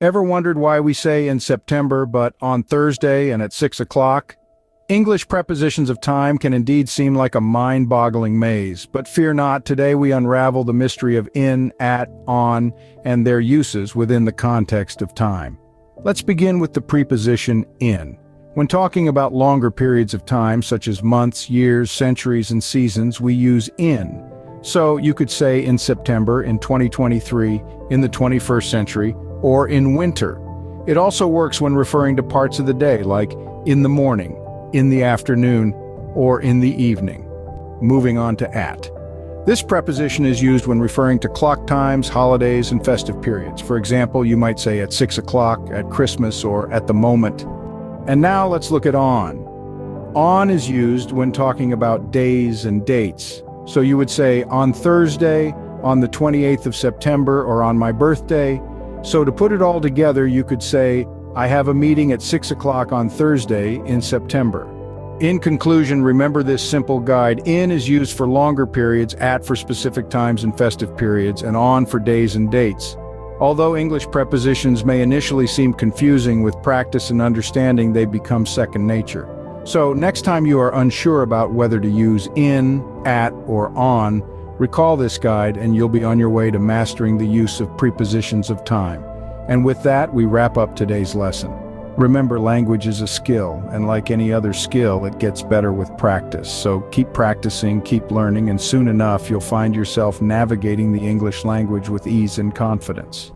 Ever wondered why we say in September but on Thursday and at 6 o'clock? English prepositions of time can indeed seem like a mind-boggling maze, but fear not, today we unravel the mystery of in, at, on, and their uses within the context of time. Let's begin with the preposition in. When talking about longer periods of time, such as months, years, centuries, and seasons, we use in. So you could say in September, in 2023, in the 21st century, or in winter. It also works when referring to parts of the day, like in the morning, in the afternoon, or in the evening. Moving on to at. This preposition is used when referring to clock times, holidays, and festive periods. For example, you might say at 6 o'clock, at Christmas, or at the moment. And now let's look at on. On is used when talking about days and dates. So you would say on Thursday, on the 28th of September, or on my birthday. So to put it all together, you could say, I have a meeting at 6 o'clock on Thursday in September. In conclusion, remember this simple guide. In is used for longer periods, at for specific times and festive periods, and on for days and dates. Although English prepositions may initially seem confusing, with practice and understanding they become second nature. So next time you are unsure about whether to use in, at, or on, recall this guide and you'll be on your way to mastering the use of prepositions of time. And with that, we wrap up today's lesson. Remember, language is a skill, and like any other skill, it gets better with practice. So keep practicing, keep learning, and soon enough you'll find yourself navigating the English language with ease and confidence.